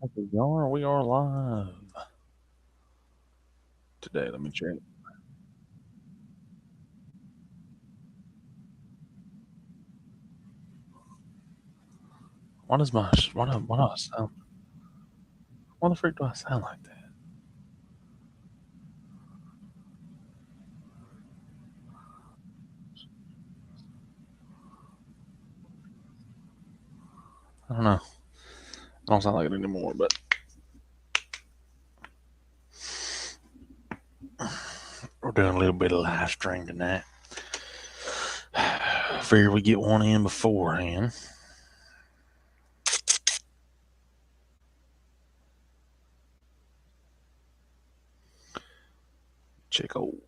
We are live today. Let me check. Why does my why do I sound? Why the freak do I sound like that? I don't know. I don't sound like it anymore. But we're doing a little bit of live stream tonight. Figure we get one in beforehand.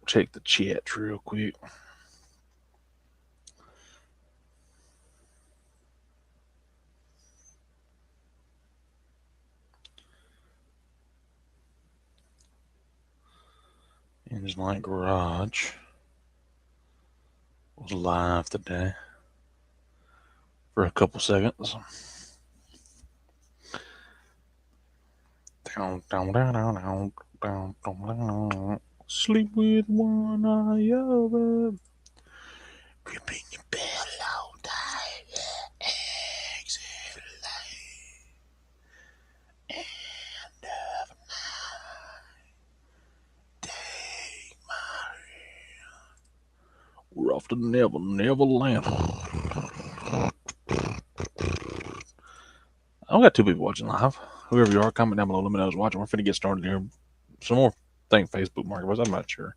Check the chat real quick. Engine Light Garage was live today for a couple seconds. Sleep with one eye open. Grip in your pillow tight. Exhale end of night. Take my hand. We're off to Never Land. I've got two people watching live. Whoever you are, comment down below. Let me know who's watching. We're finna get started here. Some more thing Facebook Marketplace. I'm not sure.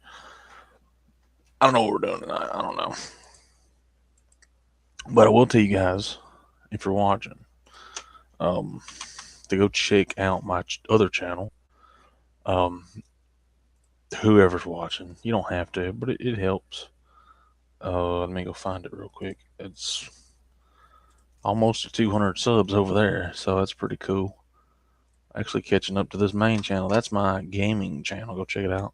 I don't know what we're doing tonight. I don't know. But I will tell you guys, if you're watching, to go check out my other channel. Whoever's watching, you don't have to, but it helps. Let me go find it real quick. It's almost 200 subs over there, so that's pretty cool. Actually, catching up to this main channel. That's my gaming channel. Go check it out.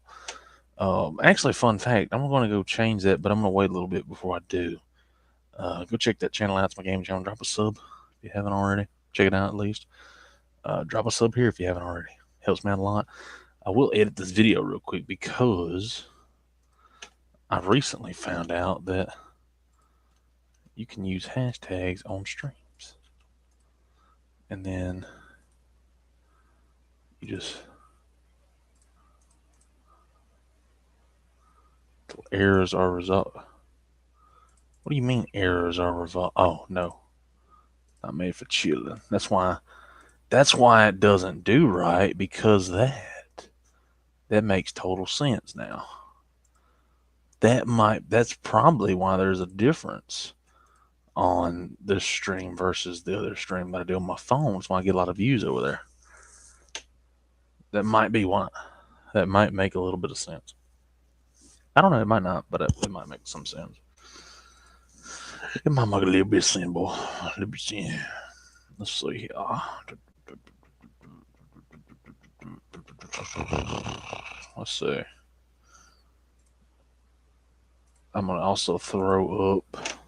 Actually, fun fact, I'm going to go change that, but I'm going to wait a little bit before I do. Go check that channel out. It's my gaming channel. Drop a sub if you haven't already. Check it out at least. Drop a sub here if you haven't already. Helps me out a lot. I will edit this video real quick because I recently found out that you can use hashtags on streams. And then you just errors are resolved. What do you mean errors are resolved? Oh no, not made for children. That's why it doesn't do right, because that makes total sense now. That's probably why there's a difference on this stream versus the other stream that I do on my phone. That's why I get a lot of views over there. That might be why. That might make a little bit of sense. I don't know. It might not, but it might make some sense. It might make a little bit simple. Let me see. Let's see here. Let's see. I'm going to also throw up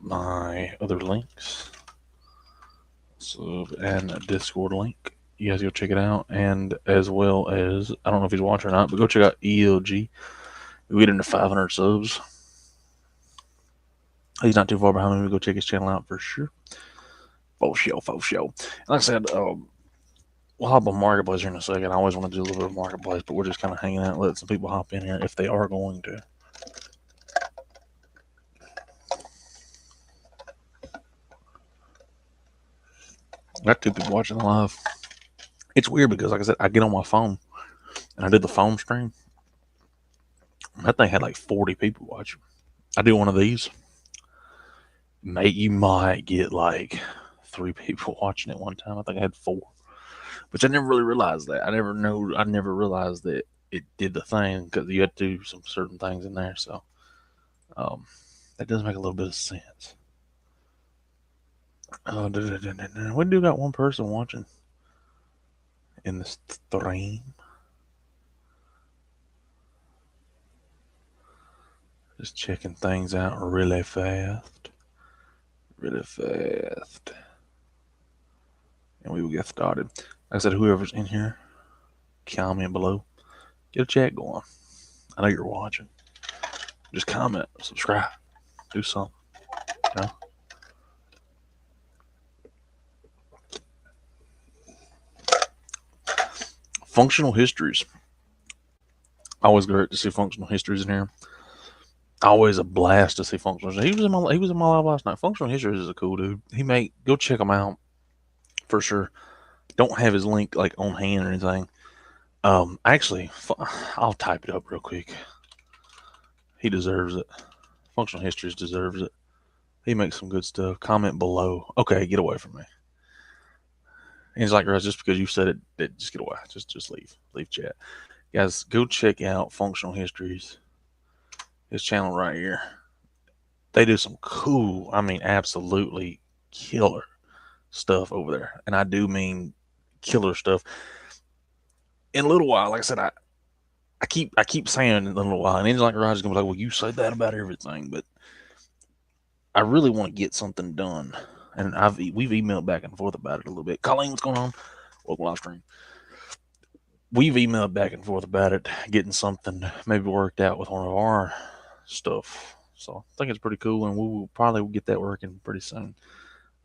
my other links. Sub and a Discord link. You guys go check it out. And as well as, I don't know if he's watching or not, but go check out ELG. We get into 500 subs. He's not too far behind me. Go check his channel out for sure. For sure. Like I said, we'll hop on Marketplace here in a second. I always want to do a little bit of Marketplace, but we're just kind of hanging out, letting some people hop in here if they are going to. Got two people watching live. It's weird because, like I said, I get on my phone and I did the phone stream. That thing had like 40 people watching. I do one of these. Mate, you might get like 3 people watching at one time. I think I had 4, which I never really realized that. I never realized that it did the thing because you had to do some certain things in there. So that does make a little bit of sense. We do got one person watching in the stream. Just checking things out really fast. and we will get started. Like I said, whoever's in here, comment below. Get a chat going. I know you're watching. Just comment, subscribe, do something. You know? Functional histories. Always great to see functional histories in here. Always a blast to see functional. He was in my live last night. Functional histories is a cool dude. Go check him out for sure. Don't have his link like on hand or anything. Actually, I'll type it up real quick. He deserves it. Functional histories deserves it. He makes some good stuff. Comment below. Okay, get away from me. He's like, just because you said it, just get away. Just leave chat. Guys, go check out Functional Histories. His channel right here. They do some cool, absolutely killer stuff over there. And I do mean killer stuff. In a little while, like I said, I keep saying in a little while, and Angel Like Garage is gonna be like, well, you said that about everything, but I really want to get something done. And we've emailed back and forth about it a little bit. Colleen, what's going on? Welcome live stream. We've emailed back and forth about it, getting something maybe worked out with one of our stuff. So I think it's pretty cool, and we'll probably get that working pretty soon.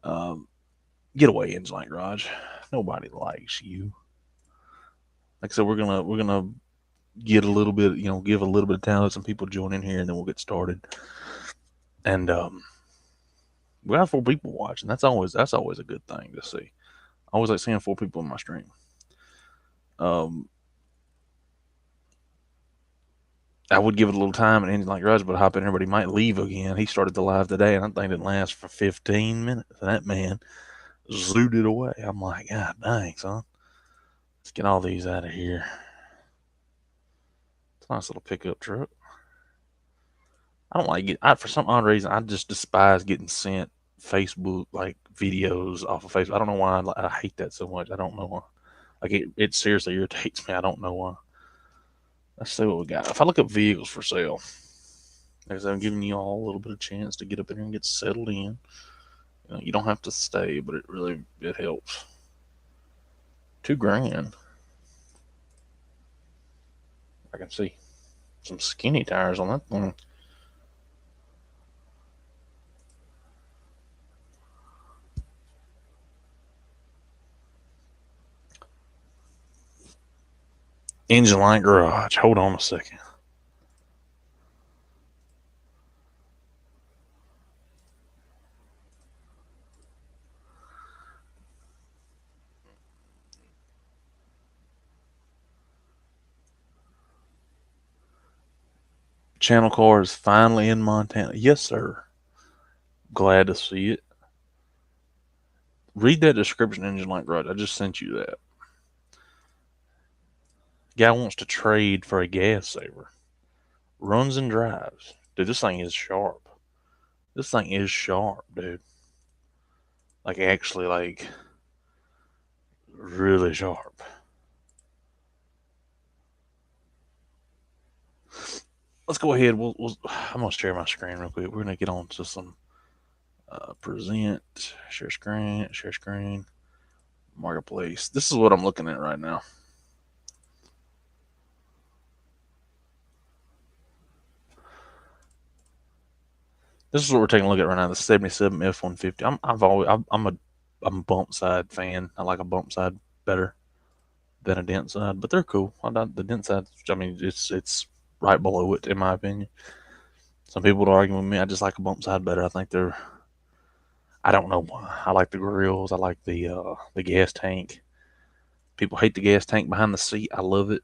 Get away, Angel Like Garage. Nobody likes you. Like I said, we're gonna get a little bit, give a little bit of time, let some people join in here, and then we'll get started. And we have 4 people watching. That's always a good thing to see. I always like seeing 4 people in my stream. I would give it a little time and Angel Like Garage, but hop in. Everybody might leave again. He started the live today, and I think it didn't last for 15 minutes. And that man zooted it away. I'm like, God dang, son. Let's get all these out of here. It's a nice little pickup truck. I don't like it. For some odd reason, I just despise getting sent Facebook like videos off of Facebook. I don't know why I hate that so much. I don't know why. Like it seriously irritates me. I don't know why. Let's see what we got. If I look up vehicles for sale, because I'm giving you all a little bit of chance to get up in here and get settled in. You don't have to stay, but it helps. $2,000. I can see some skinny tires on that thing. Angel Like Garage. Hold on a second. Channel car is finally in Montana. Yes, sir. Glad to see it. Read that description, Angel Like Garage. I just sent you that. Guy wants to trade for a gas saver. Runs and drives. Dude, this thing is sharp. This thing is sharp, dude. Like, actually, like, really sharp. Let's go ahead. I'm going to share my screen real quick. We're going to get on to some present, share screen, marketplace. This is what I'm looking at right now. This is what we're taking a look at right now. The 77 F-150. I'm a bump side fan. I like a bump side better than a dent side, but they're cool. The dent side, it's right below it in my opinion. Some people would argue with me. I just like a bump side better. I think I don't know why. I like the grills. I like the gas tank. People hate the gas tank behind the seat. I love it.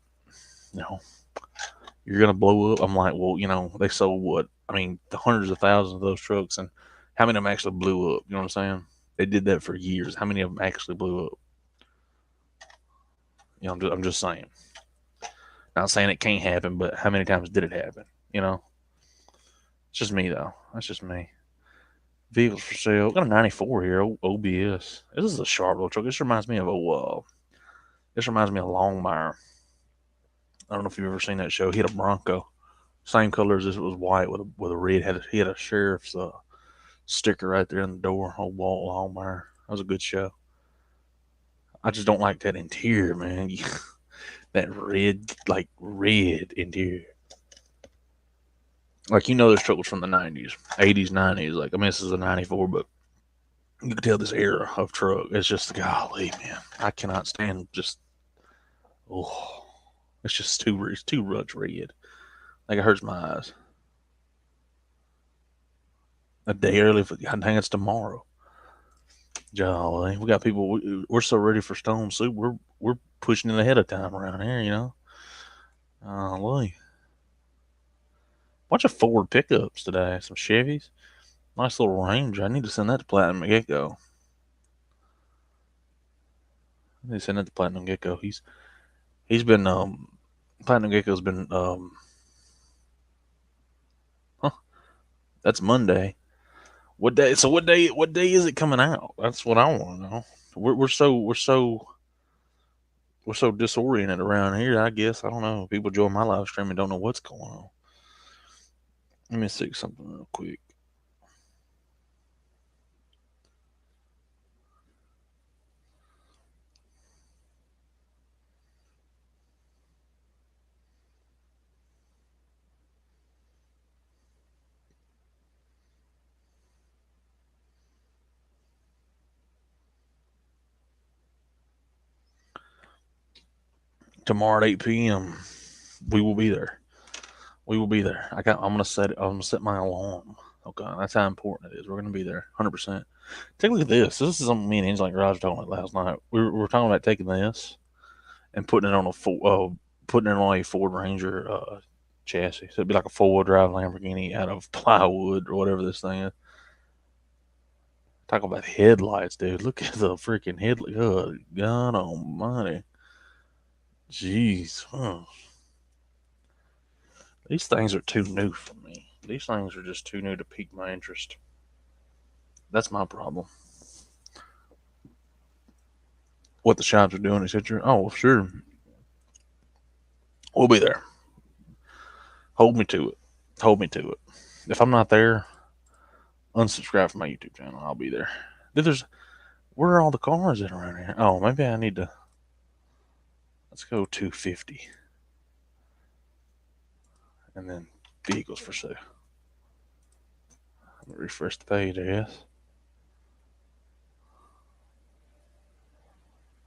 You're gonna blow up. I'm like, well, they sold what? The hundreds of thousands of those trucks, and how many of them actually blew up? You know what I'm saying? They did that for years. How many of them actually blew up? I'm just saying. Not saying it can't happen, but how many times did it happen? It's just me though. That's just me. Vehicles for sale. Got a 94 here. OBS. This is a sharp little truck. This reminds me of Longmire. I don't know if you've ever seen that show. He had a Bronco, same color as this. It was white with a red. He had a sheriff's sticker right there in the door. Old Walt Longmire. That was a good show. I just don't like that interior, man. That red interior. Like, this truck was from the 90s, 80s, 90s. Like, I mean, this is a 94, but you can tell this era of truck. It's just, golly, man. I cannot stand just, oh, it's too much red. Like, it hurts my eyes. A day early, I think it's tomorrow. Golly, we got people, we're so ready for Stone Soup. We're pushing it ahead of time around here. Golly. Bunch of Ford pickups today, some Chevys. Nice little Ranger. I need to send that to Platinum Gecko. I need to send that to Platinum Gecko. He's been Platinum Gecko's been huh, that's Monday. What day? So what day is it coming out? That's what I want to know. We're so disoriented around here. I guess I don't know. People join my live stream and don't know what's going on. Let me see something real quick. Tomorrow at 8 p.m. We will be there. We will be there. I'm gonna set my alarm. Okay, that's how important it is. We're gonna be there, 100%. Take a look at this. This is something me and Angel Garage were talking about last night. We were talking about taking this and putting it on a Ford Ranger chassis. So it'd be like a 4-wheel drive Lamborghini out of plywood or whatever this thing is. Talk about headlights, dude. Look at the freaking headlight. Oh, God almighty. Jeez. These things are too new for me. These things are just too new to pique my interest. That's my problem. What the shops are doing, etc. Oh, sure. We'll be there. Hold me to it. Hold me to it. If I'm not there, unsubscribe from my YouTube channel. I'll be there. Where are all the cars in around here? Oh, maybe I need to. Let's go 250. And then vehicles for sale. Let me refresh the page, I guess.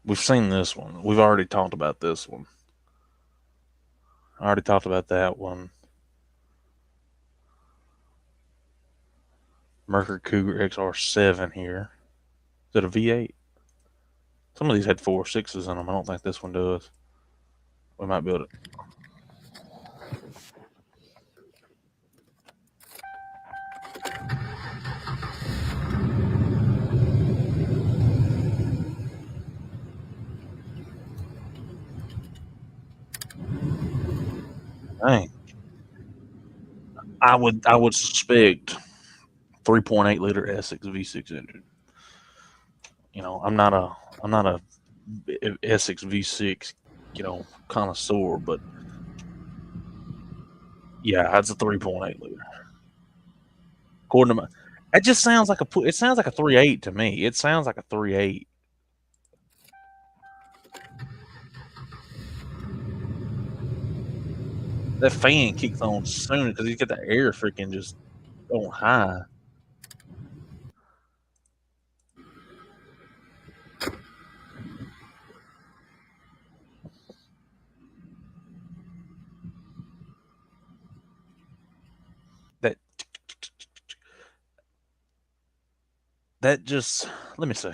We've seen this one. We've already talked about this one. I already talked about that one. Mercury Cougar XR7 here. Is it a V8? Some of these had 4.6s in them. I don't think this one does. We might build it. Dang. I would suspect 3.8 liter Essex V6 engine. I'm not a Essex V6, connoisseur, but yeah, that's a 3.8 liter. According to it just sounds like it sounds like a 3.8 to me. It sounds like a 3.8. That fan kicks on soon because he's got the air freaking just on high. That just let me see.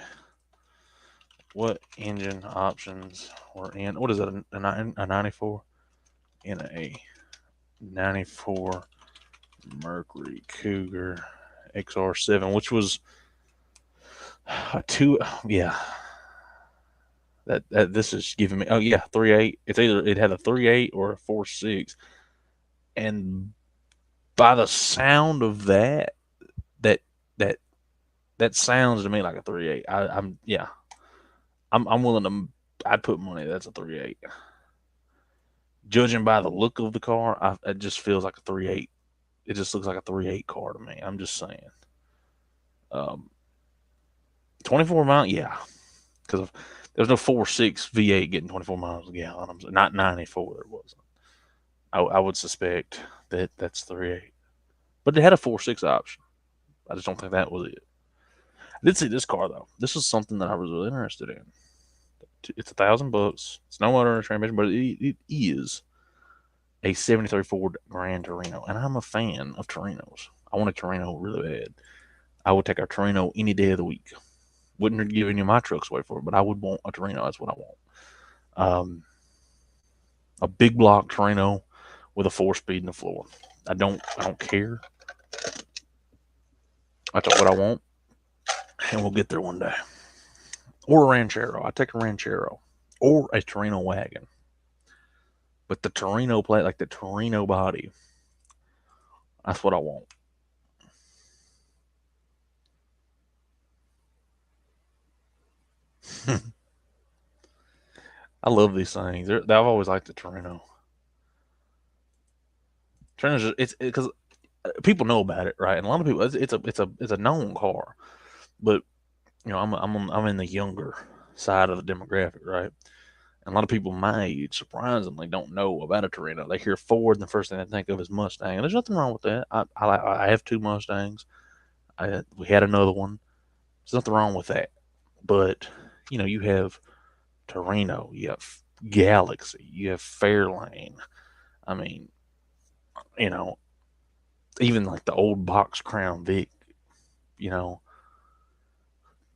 What engine options were in? What is it? A 94 in a 94 Mercury Cougar XR7, which was a two. Yeah, that this is giving me. Oh yeah, 3.8. It had a 3.8 or a 4.6, and by the sound of that, that that that sounds to me like a 3.8. I'm yeah. I'm willing to. I'd put money that's a 3.8. Judging by the look of the car, it just feels like a 3.8. It just looks like a 3.8 car to me. I'm just saying. Um, 24 mile, yeah, because There's no 4.6 V8 getting 24 miles a gallon. Not 94. There wasn't. I would suspect that that's 3.8, but they had a 4.6 option. I just don't think that was it. I did see this car though. This is something that I was really interested in. It's $1,000. It's no motor or transmission, but it is a '73 Ford Grand Torino, and I'm a fan of Torinos. I want a Torino really bad. I would take a Torino any day of the week. Wouldn't give any of my trucks away for it, but I would want a Torino. That's what I want. A big block Torino with a 4-speed in the floor. I don't care. That's what I want, and we'll get there one day. Or a Ranchero. I take a Ranchero or a Torino wagon. But the Torino plate, like the Torino body, that's what I want. I love these things. I've always liked the Torino. Torino's it's because people know about it, right? And a lot of people, it's a known car, but I'm in the younger side of the demographic, right? And a lot of people my age, surprisingly, don't know about a Torino. They hear Ford, and the first thing they think of is Mustang. And there's nothing wrong with that. I have 2 Mustangs. We had another one. There's nothing wrong with that. But you have Torino, you have Galaxy, you have Fairlane. I mean, you know, even like the old box Crown Vic. You know,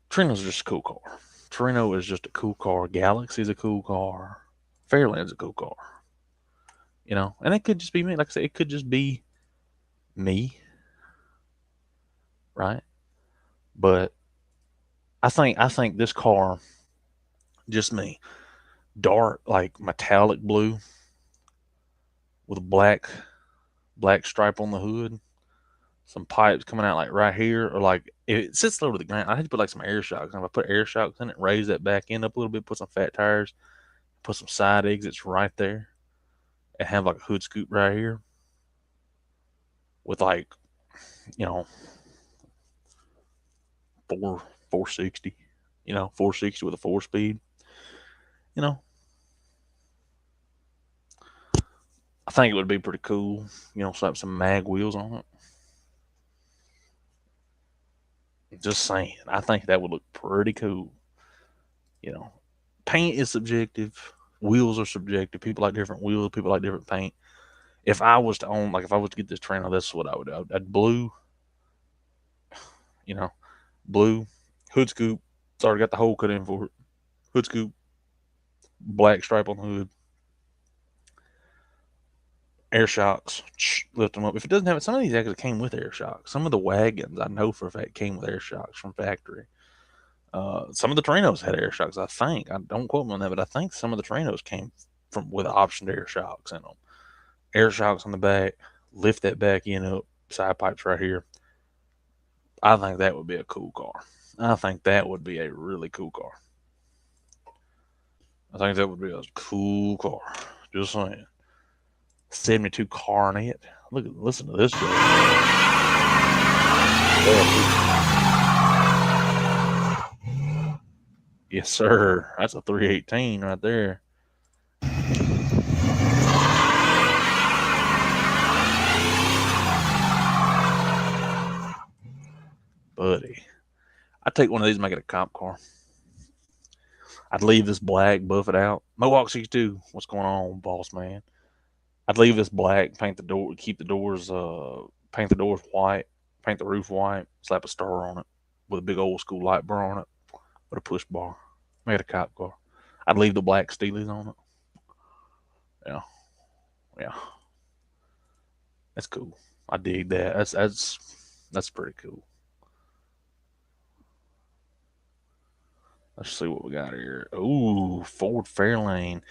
Torino's just a cool car. Torino is just a cool car. Galaxy's a cool car. Fairlane's a cool car. And it could just be me. Like I said, it could just be me, right? But I think this car, just me, dark like metallic blue with a black stripe on the hood, some pipes coming out like right here, or like if it sits low to the ground. I had to put like some air shocks. And if I put air shocks in it, raise that back end up a little bit, put some fat tires, put some side exits right there, and have like a hood scoop right here with like you know 460, 460 with a 4-speed. You know, I think it would be pretty cool. Slap some mag wheels on it. Just saying, I think that would look pretty cool. You know, paint is subjective. Wheels are subjective. People like different wheels. People like different paint. If I was to own, like, if I was to get this Torino, this is what I would do. I'd blue, you know, blue hood scoop. It's already got the hole cut in for it. Hood scoop, black stripe on the hood, air shocks. Lift them up. If it doesn't have it, some of these actually came with air shocks. Some of the wagons I know for a fact came with air shocks from factory. Some of the Torinos had air shocks. I think. I don't quote me on that, but I think some of the Torinos came from with optioned air shocks in them. Air shocks on the back. Lift that back end up. Side pipes right here. I think that would be a cool car. I think that would be a really cool car. I think that would be a cool car. Just saying. 72 Coronet. Listen to this guy. Yes, sir. That's a 318 right there. Buddy. I'd take one of these and make it a cop car. I'd leave this black, buff it out. Mohawk 62. What's going on, boss man? I'd leave this black, paint the door, keep the doors, paint the doors white, paint the roof white, slap a star on it with a big old school light bar on it with a push bar. Make it a cop car. I'd leave the black Steelies on it. Yeah. Yeah. That's cool. I dig that. That's pretty cool. Let's see what we got here. Ooh, Ford Fairlane.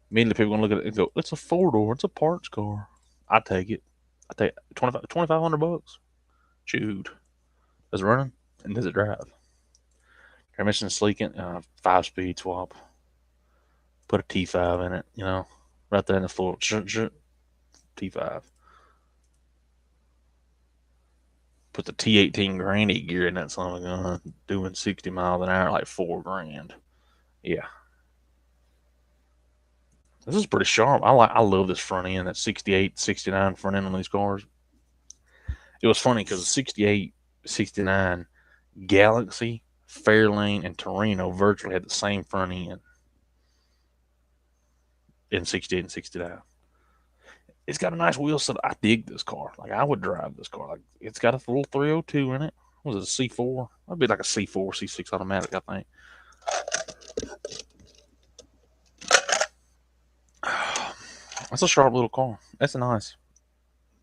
Immediately people gonna look at it and go, "It's a 4-door. It's a parts car." I take it. I take 2,500 bucks. Shoot. Does it run? And does it drive? Transmission sleek, 5-speed swap. Put a T5 in it, right there in the floor. T5. Put the T18 granny gear in that son of a gun, doing 60 miles an hour, like $4,000. Yeah, This is pretty sharp. I love this front end. That 68, 69 front end on these cars. It was funny because the 68, 69 Galaxy, Fairlane, and Torino virtually had the same front end in 68 and 69. It's got a nice wheel set. I dig this car. Like, I would drive this car. Like, it's got a little 302 in it. What was it, a C4? That'd be like a C4, C6 automatic, I think. That's a sharp little car. That's nice.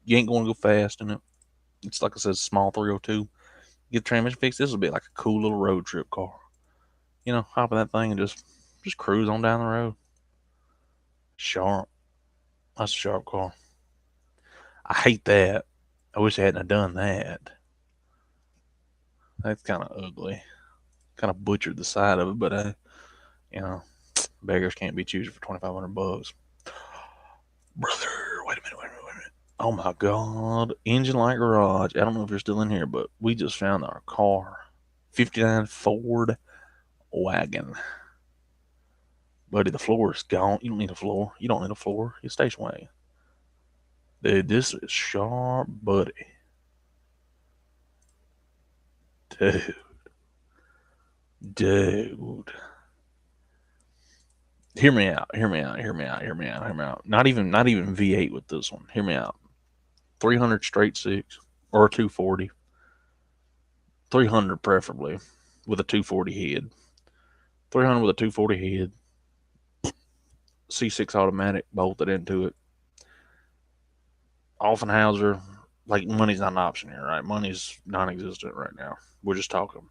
You ain't going to go fast in it. It's like I said, small 302. Get the transmission fixed. This will be like a cool little road trip car. You know, hop in that thing and just cruise on down the road. Sharp. That's a sharp car. I hate that. I wish I hadn't done that. That's kind of ugly. Kind of butchered the side of it, but you know, beggars can't be choosers for $2,500. Brother, wait a minute. Oh my God, Engine Light Garage. I don't know if you're still in here, but we just found our car, 59 Ford wagon. Buddy, the floor is gone. You don't need a floor. You don't need a floor. It's station wagon. Dude, this is sharp, buddy. Dude. Hear me out. Not even V8 with this one. Hear me out. 300 straight six or 240. 300 preferably with a 240 head. 300 with a 240 head. C6 automatic bolted into it. Offenhauser, like, money's not an option here, right? Money's non-existent right now. We're just talking.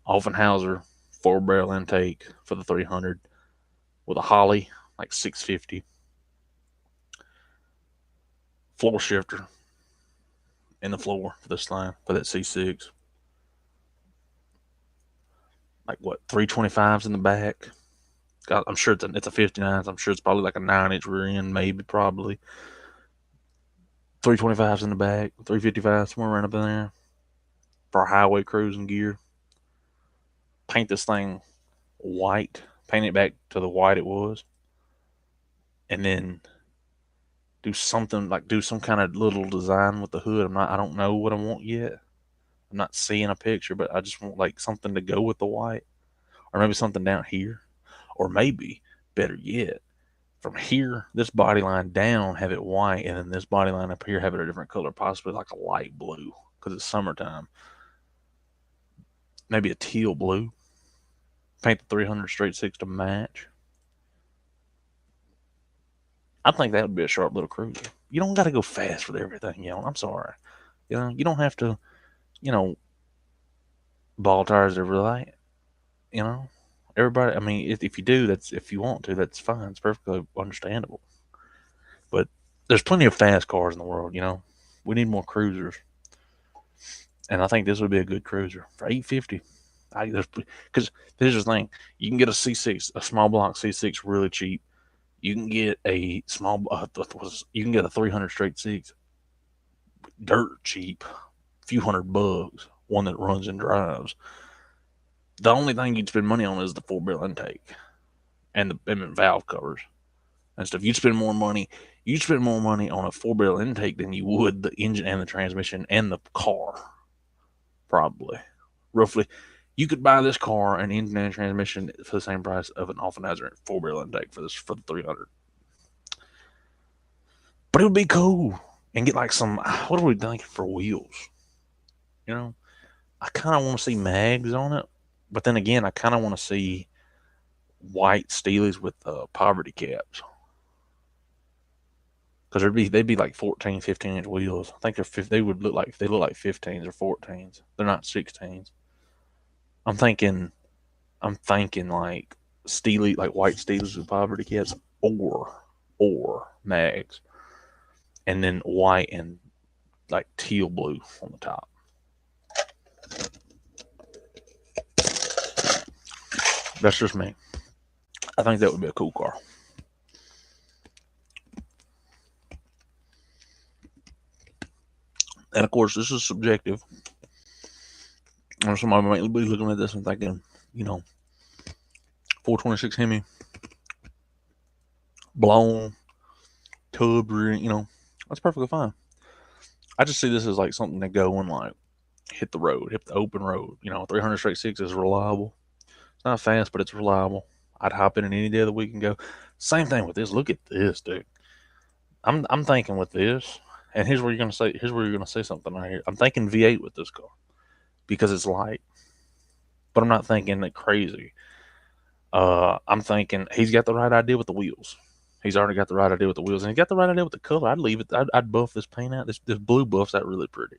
Offenhauser 4-barrel intake for the 300 with a Holley, like 650. Floor shifter in the floor for this line, for that C6. Like, what, 325s in the back? God, I'm sure it's a 59. I'm sure it's probably like a 9-inch rear end, maybe, probably. 325s in the back, 355, somewhere around up in there for highway cruising gear. Paint this thing white, paint it back to the white it was, and then do something like do some kind of little design with the hood. I don't know what I want yet. I'm not seeing a picture, but I just want like something to go with the white, or maybe something down here, or maybe better yet, from here, this body line down, have it white, and then this body line up here, have it a different color, possibly like a light blue, because it's summertime. Maybe a teal blue. Paint the 300 straight six to match. I think that would be a sharp little cruiser. You don't got to go fast with everything, you know. I'm sorry. You know, you don't have to, you know, ball tires every light. You know, everybody. I mean, if you do, that's if you want to, that's fine. It's perfectly understandable. But there's plenty of fast cars in the world. You know, we need more cruisers, and I think this would be a good cruiser for 850. Because here's the thing: you can get a C6, a small block C6, really cheap. You can get a you can get a 300 straight six, dirt cheap, few $100, one that runs and drives. The only thing you'd spend money on is the 4-barrel intake and the valve covers and stuff. You'd spend more money on a 4-barrel intake than you would the engine and the transmission and the car. Probably, roughly, you could buy this car and engine and transmission for the same price of an Offenhauser 4-barrel intake for the 300. But it would be cool and get like some. What are we thinking for wheels? You know, I kind of want to see mags on it, but then again, I kind of want to see white Steelies with poverty caps, because they'd be like 14, 15-inch wheels. I think they look like 15s or 14s. They're not 16s. I'm thinking like Steely, like white Steelies with poverty caps, or mags, and then white and like teal blue on the top. That's just me. I think that would be a cool car. And of course, this is subjective. And somebody might be looking at this and thinking, you know, 426 Hemi, blown, tub, that's perfectly fine. I just see this as like something to go and like hit the road, hit the open road. 300 straight six is reliable. It's not fast, but it's reliable. I'd hop in it any day of the week and go. Same thing with this. Look at this, dude. I'm thinking with this, and here's where you're gonna say. Here's where you're gonna say something right here. I'm thinking V8 with this car because it's light, but I'm not thinking it crazy. I'm thinking he's got the right idea with the wheels. He's already got the right idea with the wheels, and he got the right idea with the color. I'd leave it. I'd buff this paint out. This blue buffs out really pretty.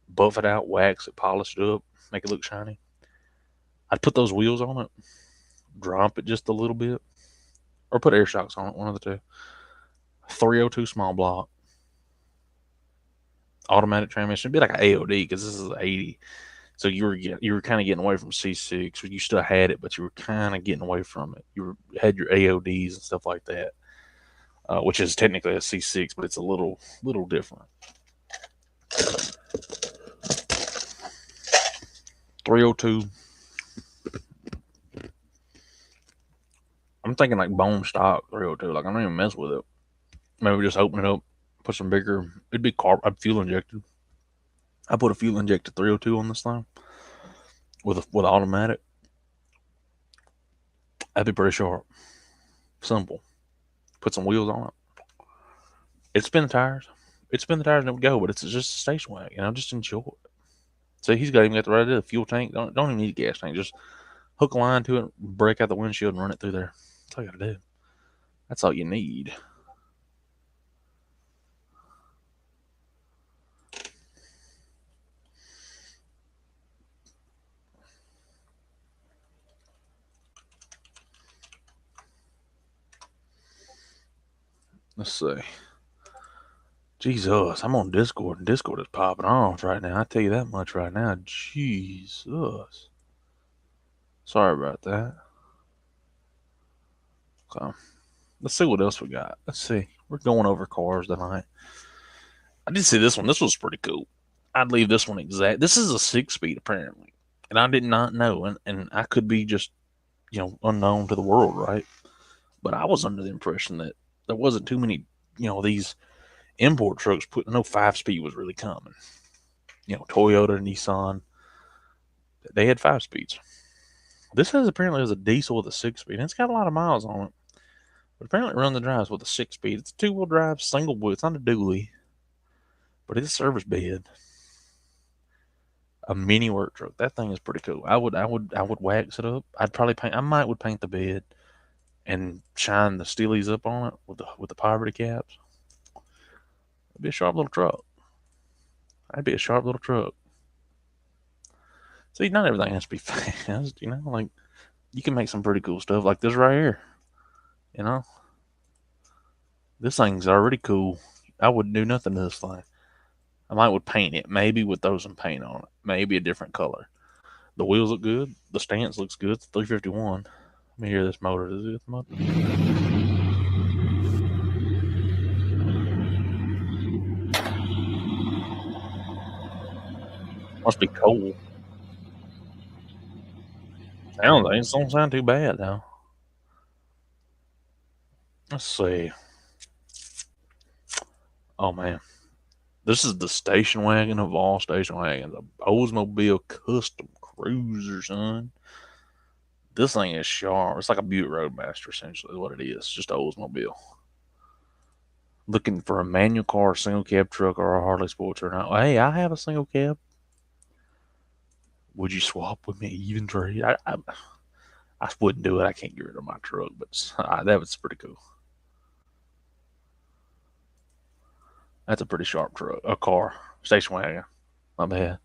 Buff it out, wax it, polish it up, make it look shiny. I'd put those wheels on it, drop it just a little bit, or put air shocks on it. One of the two. 302 small block, automatic transmission. It'd be like an AOD because this is 80. So you were kind of getting away from C6. You still had it, but you were kind of getting away from it. Had your AODs and stuff like that, which is technically a C6, but it's a little different. 302. I'm thinking like bone stock 302. Like I don't even mess with it. Maybe just open it up, put some bigger. It'd be I'd fuel injected. I put a fuel injected 302 on this thing with automatic. That'd be pretty sharp. Simple. Put some wheels on it. It'd spin the tires. It'd spin the tires and it would go, but it's just a station wagon. Just enjoy it. So he's even got the right idea. The fuel tank. Don't even need a gas tank. Just hook a line to it, break out the windshield, and run it through there. That's all you gotta do. That's all you need. Let's see. Jesus, I'm on Discord, and Discord is popping off right now. I tell you that much right now. Jesus. Sorry about that. So, let's see what else we got. Let's see. We're going over cars tonight. I did see this one. This was pretty cool. I'd leave this one exact. This is a 6-speed, apparently. And I did not know. And I could be just, unknown to the world, right? But I was under the impression that there wasn't too many, these import trucks no 5-speed was really common. Toyota, Nissan, they had 5 speeds. This apparently has a diesel with a 6-speed. And it's got a lot of miles on it. But apparently it runs the drives with a 6-speed. It's a 2-wheel drive, single wheel. It's not a dually, but it's a service bed. A mini work truck. That thing is pretty cool. I would wax it up. I'd probably paint. I would paint the bed and shine the steelies up on it with the poverty caps. It'd be a sharp little truck. That'd be a sharp little truck. See, not everything has to be fast. Like you can make some pretty cool stuff like this right here. This thing's already cool. I wouldn't do nothing to this thing. I would paint it, maybe with throw some paint on it, maybe a different color. The wheels look good. The stance looks good. It's 351. Let me hear this motor. Is it the motor? Must be cold. It don't sound too bad though. Let's see. Oh man, this is the station wagon of all station wagons. A Oldsmobile Custom Cruiser, son. This thing is sharp. It's like a Buick Roadmaster, essentially, is what it is. Just an Oldsmobile. Looking for a manual car, single cab truck, or a Harley Sportster. Now, hey, I have a single cab. Would you swap with me? Even trade? I wouldn't do it. I can't get rid of my truck, but that was pretty cool. That's a pretty sharp truck. A car. Station wagon. My bad.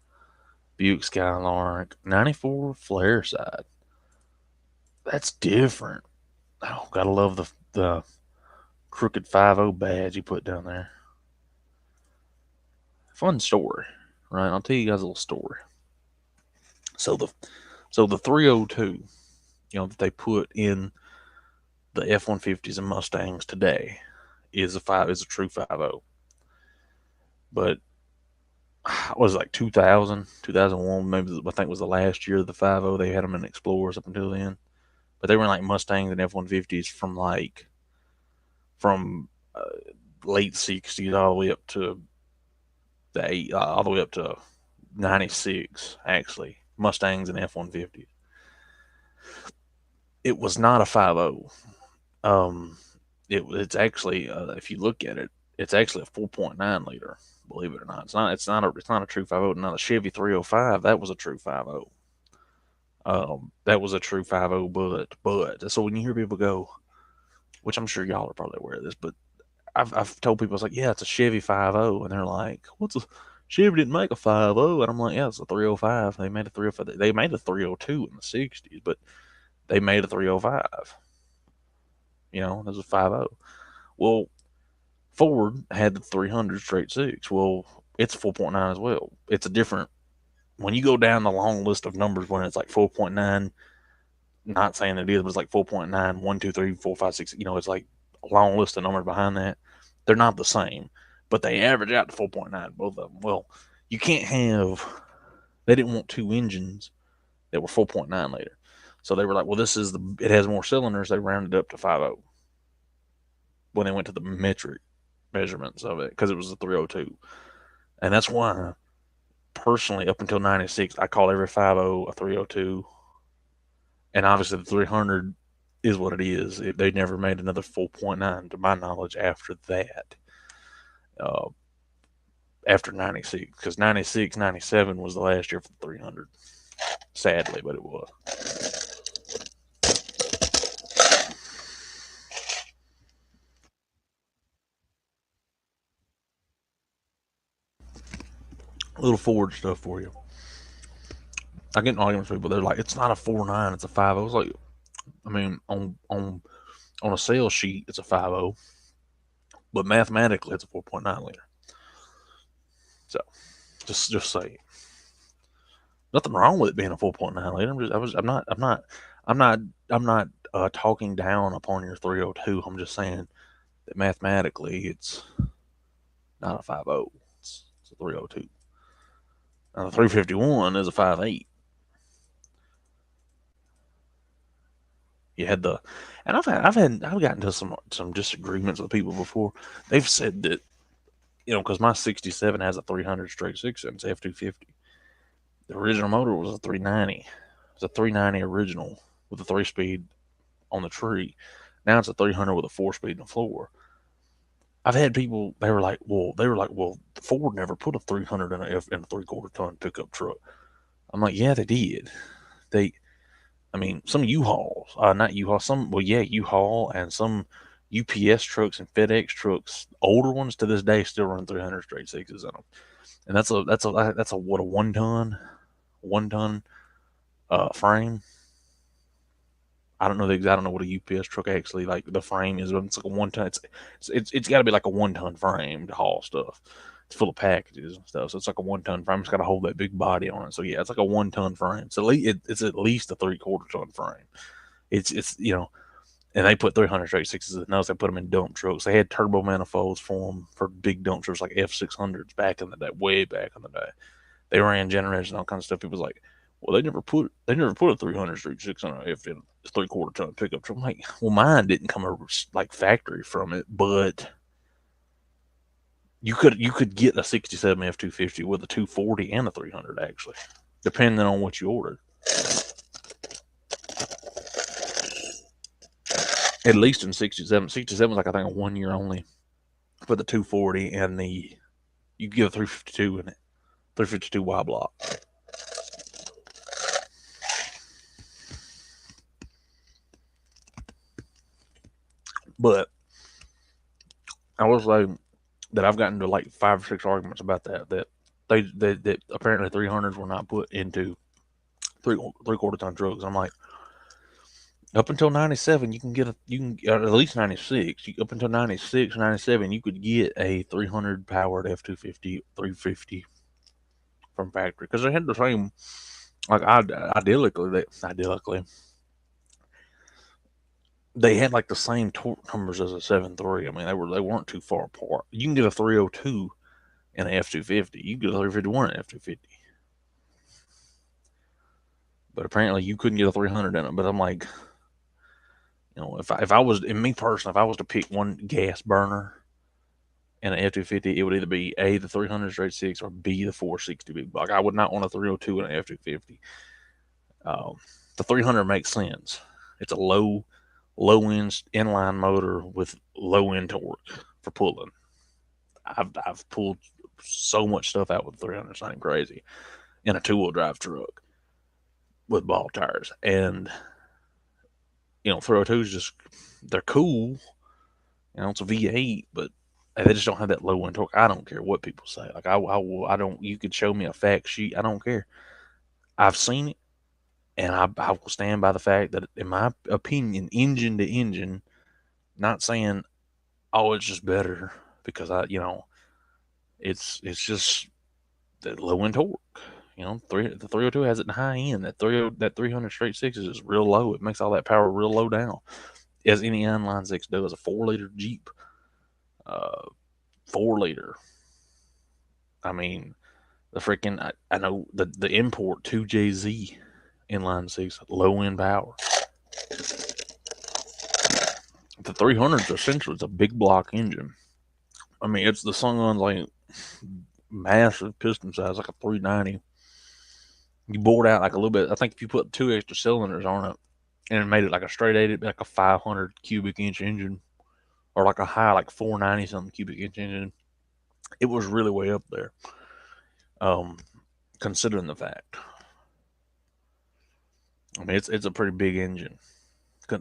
Buick Skylark. 94 flare side. That's different. Oh, gotta love the crooked 50 badge you put down there. Fun story, right? I'll tell you guys a little story. So the 302, that they put in the F-150s and Mustangs today is a true 50. But was it like 2000, 2001, maybe I think was the last year of the 50. They had them in Explorers up until then. But they were in like Mustangs and F-150s from like from late 60s all the way up to all the way up to 96, actually. Mustangs and F-150s. It was not a 5.0. It's actually, if you look at it, it's actually a 4.9 liter. Believe it or not, it's not a true 5.0. Now the Chevy 305, that was a true 5.0. That was a true 5.0, but so when you hear people go, which I'm sure y'all are probably aware of this, but I've told people, it's like, yeah, it's a Chevy 5.0, and they're like, what's a Chevy didn't make a 5.0, and I'm like, yeah, it's a 305. They made a 305. They made a 302 in the 60s, but they made a 305. You know, there's a 5.0. Well, Ford had the 300 straight six. Well, it's 4.9 as well. It's a different, when you go down the long list of numbers, when it's like 4.9, not saying it is, but it's like 4.9, 1, 2, 3, 4, 5, 6, it's like a long list of numbers behind that. They're not the same, but they average out to 4.9, both of them. Well, you can't have, they didn't want two engines that were 4.9 liter. So they were like, well, it has more cylinders. They rounded up to 5.0 when they went to the metric measurements of it, because it was a 302. And that's why, personally, up until 96, I call every 5.0 a 302. And obviously, the 300 is what it is. They never made another 4.9, to my knowledge, after that. Uh, After 96, because 96, 97 was the last year for the 300. Sadly, but it was. A little Ford stuff for you. I get in arguments with people. They're like, it's not a 4.9, it's a 5.0. I was like, I mean, on a sales sheet, it's a 5.0, but mathematically, it's a 4.9 liter. So, just say, nothing wrong with it being a 4.9 liter. I'm not talking down upon your 302. I'm just saying that mathematically, it's not a 5.0. It's a 302. Now, the 351 is a 5.8. You had the, and I've gotten to some disagreements with people before. They've said that, because my 67 has a 300 straight six and it's F250. The original motor was a 390. It's a 390 original with a 3-speed on the tree. Now it's a 300 with a 4-speed in the floor. I've had people, they were like, well, Ford never put a 300 in a 3/4 ton pickup truck. I'm like, yeah, they did. Some U-Hauls, not U-Haul, U-Haul and some UPS trucks and FedEx trucks, older ones to this day, still run 300 straight sixes in them. And that's a what, a 1 ton frame. I don't know what a UPS truck actually, like, the frame is, but it's like a 1 ton. It's got to be like a 1 ton frame to haul stuff. It's full of packages and stuff, so it's like a 1 ton frame. It's got to hold that big body on it. So yeah, it's like a 1 ton frame. So it's at least a 3/4 ton frame. It's and they put 300 straight sixes in those. They put them in dump trucks. They had turbo manifolds for them for big dump trucks like F600s back in the day, way back in the day. They ran generators and all kinds of stuff. It was like, well, they never put a 300 street 600 F in a 3/4 ton pickup truck. I'm like, well, mine didn't come over like factory from it, but you could get a 67 F250 with a 240 and a 300 actually, depending on what you ordered. At least in 67. 67 was like, I think, a 1 year only for the 240, and you get a 352 in it, 352 Y block. But I will say that I've gotten to like 5 or 6 arguments about that that apparently 300s were not put into 3/4 ton trucks. I'm like, up until 97, you can at least 96. Up until 96, 97, you could get a 300 powered F250, 350 from factory, because they had the same, like, idyllically, they had like the same torque numbers as a 7.3. I mean, they weren't too far apart. You can get a 302 in an F250. You can get a 351 in an F250. But apparently you couldn't get a 300 in it. But I'm like, You know, if I was in me personally, if I was to pick one gas burner in an F-250, it would either be A, the 300 straight six, or B, the 460 big block. I would not want a 302 in an F-250. Um, the 300 makes sense. It's a low end inline motor with low end torque for pulling. I've pulled so much stuff out with 300, it's not even crazy, in a 2-wheel drive truck with ball tires. And, 302s just, they're cool. It's a V8, but they just don't have that low end torque. I don't care what people say. Like, I don't, you could show me a fact sheet. I don't care. I've seen it, and I will stand by the fact that, in my opinion, engine to engine, not saying, oh, it's just better because it's just that low end torque. The 302 has it in high end. That 300 straight sixes is real low. It makes all that power real low down, as any inline six does. A 4-liter Jeep, 4-liter. I mean, the freaking I know the import 2JZ inline six, low end power. The 300 essentially is a big block engine. I mean, it's the Sungun's like massive piston size, like a 390. You bored out like a little bit. I think if you put 2 extra cylinders on it and made it like a straight 8, it'd be like a 500 cubic inch engine, or like a high like 490 something cubic inch engine. It was really way up there. Considering the fact, I mean, it's a pretty big engine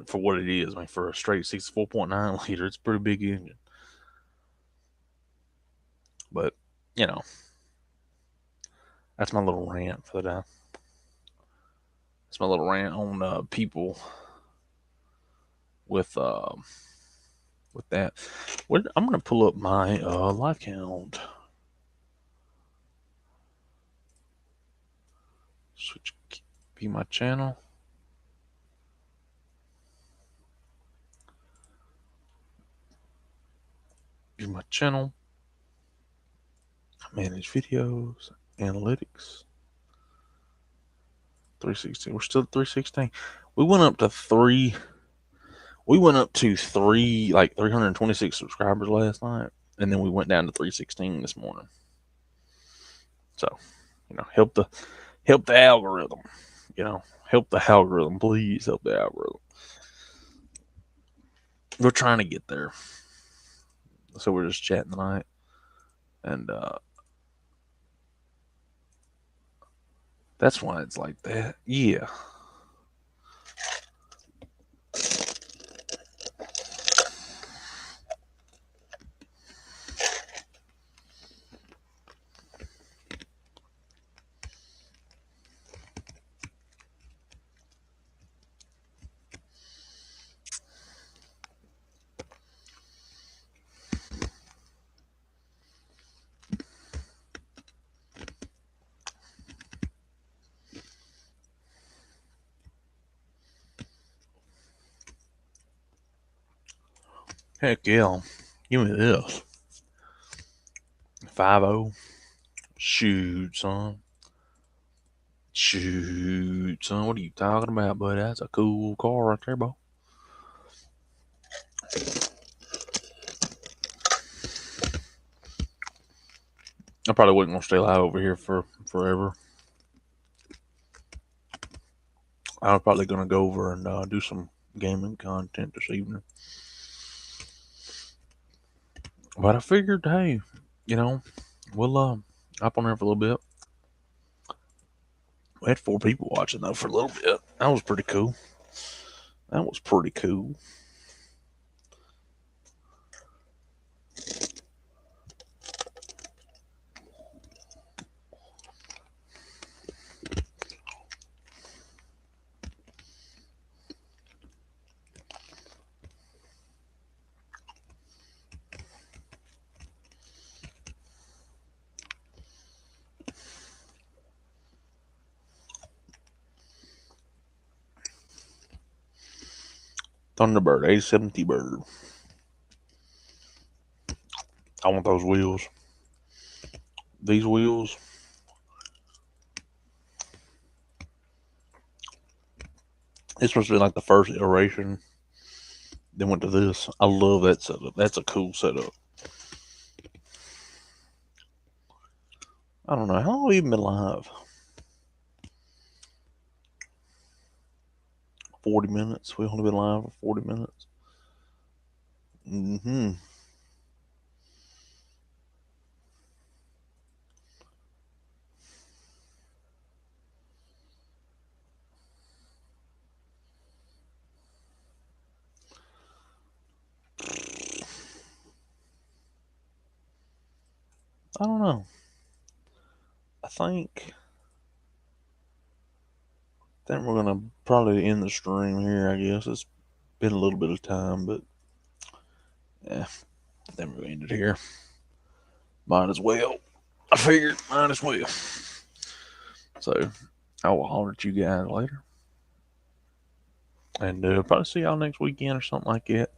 for what it is. I mean, for a straight 4.9 liter, it's a pretty big engine. But that's my little rant for the day. It's my little rant on people with that. I'm gonna pull up my live count. Switch, view my channel. View my channel. Manage videos, analytics. 316. We're still at 316. We went up to three, like 326 subscribers last night, and then we went down to 316 this morning. So, help the algorithm. Help the algorithm. Please help the algorithm. We're trying to get there. So we're just chatting tonight, and that's why it's like that. Yeah. Heck yeah. Give me this. 5.0. Shoot, son. Shoot, son. What are you talking about, buddy? That's a cool car right there, bro. I probably wasn't going to stay live over here for forever. I was probably going to go over and do some gaming content this evening. But I figured, hey, we'll hop on there for a little bit. We had 4 people watching, though, for a little bit. That was pretty cool. Thunderbird, A70 Bird. I want those wheels. These wheels. This must be like the first iteration then went to this. I love that setup. That's a cool setup. I don't know. How long have we even been live? 40 minutes. We've only been live for 40 minutes. Mm-hmm. I don't know. I think we're gonna probably end the stream here. I guess it's been a little bit of time, but yeah, then we're gonna end it here. Might as well. I figured might as well. So I will holler at you guys later, and probably see y'all next weekend or something like that.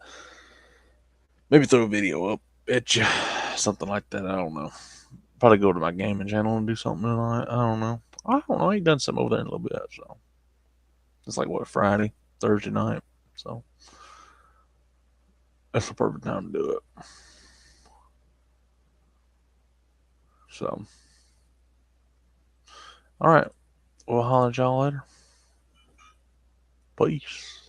Maybe throw a video up at you, something like that. I don't know. Probably go to my gaming channel and do something tonight. I don't know. I ain't done something over there in a little bit, so it's like what, Friday, Thursday night. So that's the perfect time to do it. So, all right. We'll holler at y'all later. Peace.